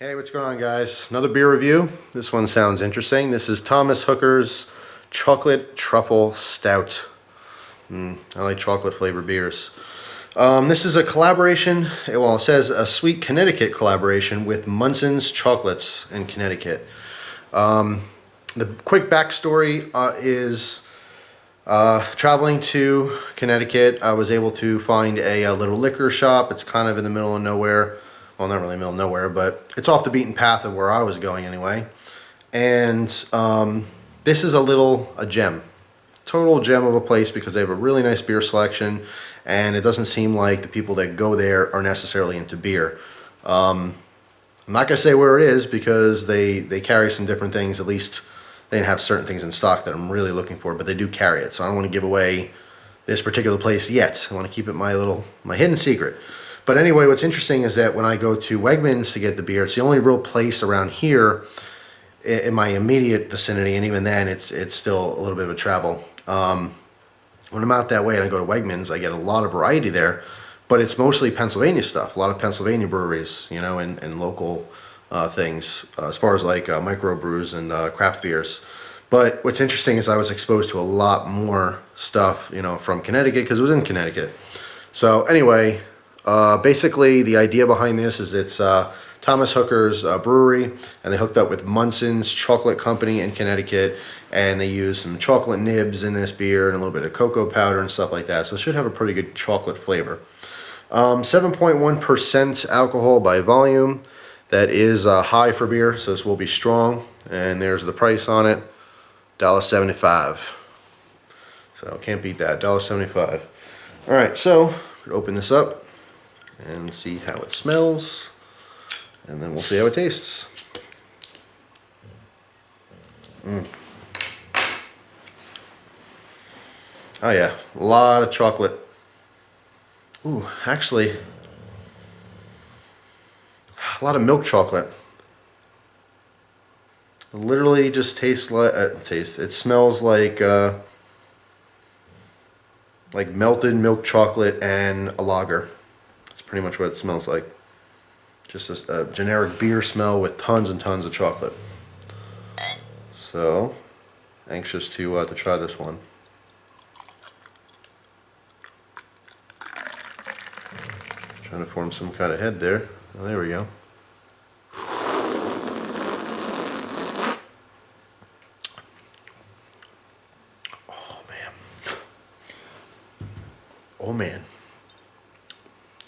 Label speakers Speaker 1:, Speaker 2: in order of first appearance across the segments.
Speaker 1: Hey, what's going on, guys? Another beer review. This one sounds interesting. This is Thomas Hooker's Chocolate Truffle Stout. I like chocolate flavored beers. This is a collaboration, well, it says a Sweet Connecticut collaboration with Munson's Chocolates in Connecticut. The quick backstory is traveling to Connecticut, I was able to find a little liquor shop. It's kind of in the middle of nowhere. Well, not really middle of nowhere, but it's off the beaten path of where I was going anyway. And this is a gem. Total gem of a place because they have a really nice beer selection, and it doesn't seem like the people that go there are necessarily into beer. I'm not going to say where it is because they carry some different things. At least they didn't have certain things in stock that I'm really looking for, but they do carry it. So I don't want to give away this particular place yet. I want to keep it my hidden secret. But anyway, what's interesting is that when I go to Wegmans to get the beer, it's the only real place around here in my immediate vicinity, and even then it's still a little bit of a travel. When I'm out that way and I go to Wegmans, I get a lot of variety there, but it's mostly Pennsylvania stuff, a lot of Pennsylvania breweries, you know, and local things, as far as like microbrews and craft beers. But what's interesting is I was exposed to a lot more stuff, you know, from Connecticut because it was in Connecticut. So anyway, basically the idea behind this is it's Thomas Hooker's brewery, and they hooked up with Munson's Chocolate Company in Connecticut, and they use some chocolate nibs in this beer and a little bit of cocoa powder and stuff like that. So it should have a pretty good chocolate flavor. 7.1% alcohol by volume. That is high for beer, so this will be strong. And there's the price on it, $1.75. So can't beat that, $1.75. All right, so we'll open this up and see how it smells, and then we'll see how it tastes. Oh yeah, a lot of chocolate. Ooh, actually, a lot of milk chocolate. It literally just tastes like it smells like melted milk chocolate and a lager. That's pretty much what it smells like. Just a generic beer smell with tons and tons of chocolate. So, anxious to try this one. Trying to form some kind of head there. Oh, there we go. Oh man. Oh man.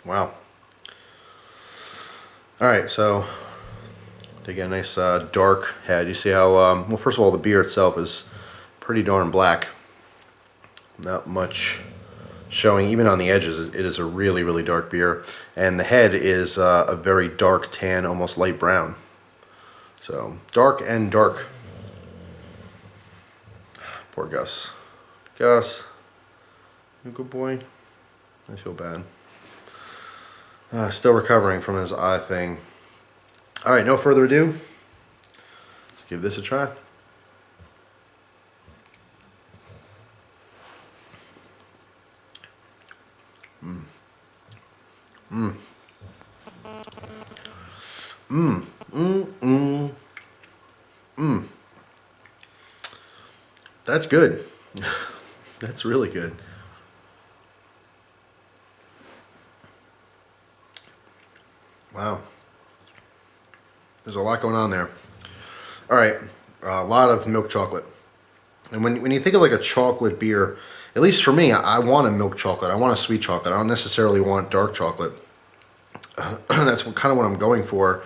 Speaker 1: Wow. All right, so take a nice dark head. You see how, well, first of all, the beer itself is pretty darn black. Not much showing, even on the edges. It is a really, really dark beer. And the head is a very dark tan, almost light brown. So, dark and dark. Poor Gus. Gus, you good boy? I feel bad. Still recovering from his eye thing. Alright, no further ado. Let's give this a try. That's good. That's really good. Wow. There's a lot going on there. All right, a lot of milk chocolate. And when you think of like a chocolate beer, at least for me, I want a milk chocolate. I want a sweet chocolate. I don't necessarily want dark chocolate. That's kind of what I'm going for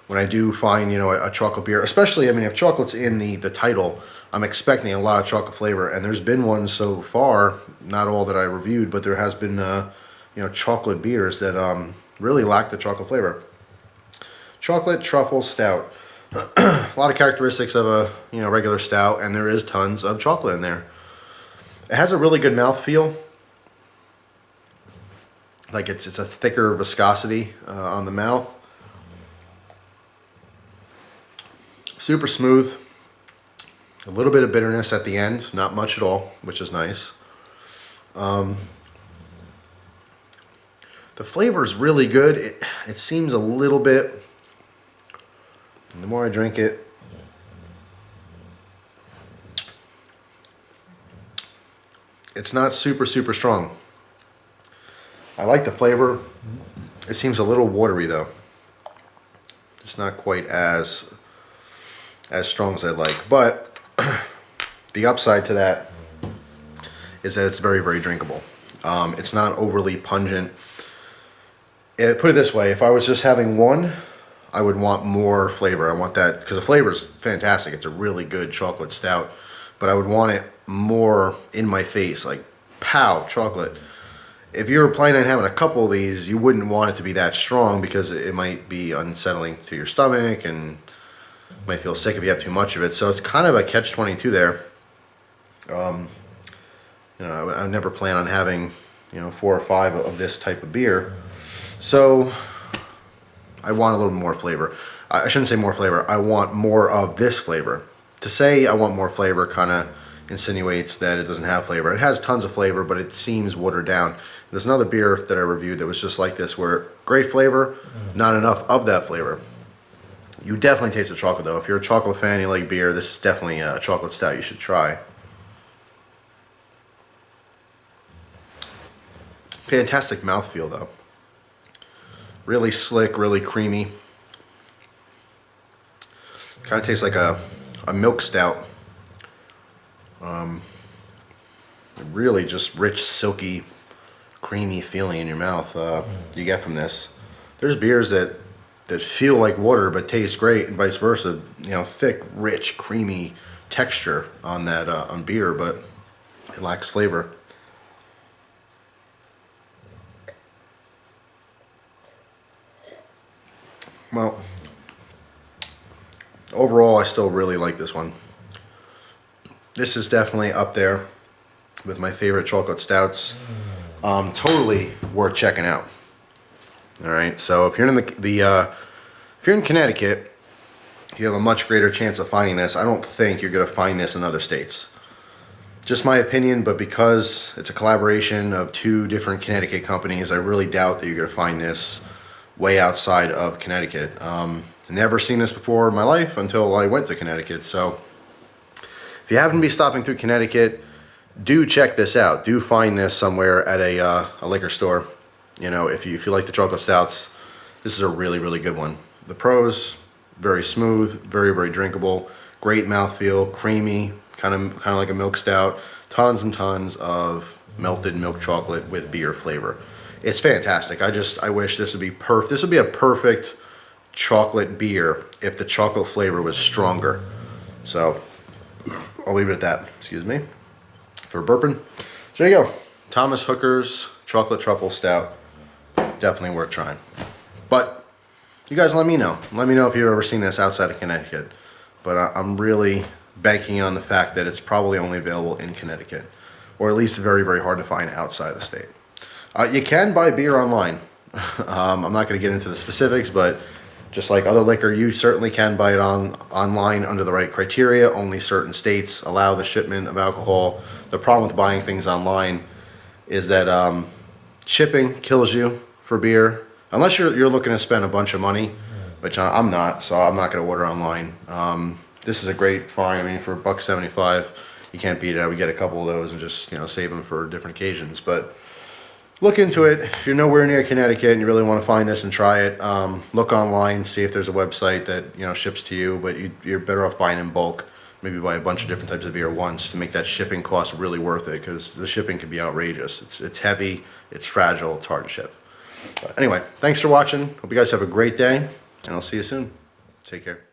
Speaker 1: when I do find, you know, a chocolate beer. Especially, I mean, if chocolate's in the title, I'm expecting a lot of chocolate flavor. And there's been one so far, not all that I reviewed, but there has been, you know, chocolate beers that really lack the chocolate flavor. Chocolate Truffle Stout. A lot of characteristics of a, you know, regular stout, and there is tons of chocolate in there. It has a really good mouthfeel. Like it's a thicker viscosity on the mouth. Super smooth. A little bit of bitterness at the end, not much at all, which is nice. The flavor is really good. It seems a little bit more I drink it, it's not super strong. I like the flavor. It seems a little watery though. It's not quite as strong as I'd like, but the upside to that is that it's very drinkable. It's not overly pungent. Put it this way, if I was just having one, I would want more flavor. I want that, because the flavor is fantastic. It's a really good chocolate stout, but I would want it more in my face, like pow, chocolate. If you were planning on having a couple of these, you wouldn't want it to be that strong because it might be unsettling to your stomach and you might feel sick if you have too much of it. So it's kind of a catch-22 there. You know, I would never plan on having, you know, 4 or 5 of this type of beer. So I want a little more flavor. I shouldn't say more flavor. I want more of this flavor. To say I want more flavor kind of insinuates that it doesn't have flavor. It has tons of flavor, but it seems watered down. There's another beer that I reviewed that was just like this, where great flavor, not enough of that flavor. You definitely taste the chocolate though. If you're a chocolate fan, you like beer, this is definitely a chocolate stout you should try. Fantastic mouthfeel though. Really slick, really creamy. Kind of tastes like a milk stout. Really just rich, silky, creamy feeling in your mouth you get from this. There's beers that feel like water but taste great, and vice versa. You know, thick, rich, creamy texture on that on beer, but it lacks flavor. Well, overall, I still really like this one. This is definitely up there with my favorite chocolate stouts. Totally worth checking out. All right, so if you're in if you're in Connecticut, you have a much greater chance of finding this. I don't think you're gonna find this in other states. Just my opinion, but because it's a collaboration of 2 different Connecticut companies, I really doubt that you're gonna find this way outside of Connecticut. Never seen this before in my life until I went to Connecticut. So if you happen to be stopping through Connecticut, do check this out. Do find this somewhere at a liquor store. You know, if you like the chocolate stouts, this is a really good one. The pros, very smooth, very drinkable, great mouthfeel, creamy, kind of like a milk stout. Tons and tons of melted milk chocolate with beer flavor. It's fantastic. I wish this would be perfect. This would be a perfect chocolate beer if the chocolate flavor was stronger. So I'll leave it at that. Excuse me for burping. So there you go. Thomas Hooker's Chocolate Truffle Stout. Definitely worth trying. But you guys let me know. Let me know if you've ever seen this outside of Connecticut. But I'm really banking on the fact that it's probably only available in Connecticut, or at least very hard to find outside the state. You can buy beer online. I'm not going to get into the specifics, but just like other liquor, you certainly can buy it online under the right criteria. Only certain states allow the shipment of alcohol. The problem with buying things online is that shipping kills you for beer. Unless you're looking to spend a bunch of money, which I'm not, so I'm not going to order online. This is a great find. I mean, for $1.75, you can't beat it. I would get a couple of those and just, you know, save them for different occasions. But look into it. If you're nowhere near Connecticut and you really want to find this and try it, look online, see if there's a website that, you know, ships to you. But you're better off buying in bulk. Maybe buy a bunch of different types of beer once to make that shipping cost really worth it, because the shipping can be outrageous. It's heavy, it's fragile, it's hard to ship. But anyway, thanks for watching. Hope you guys have a great day, and I'll see you soon. Take care.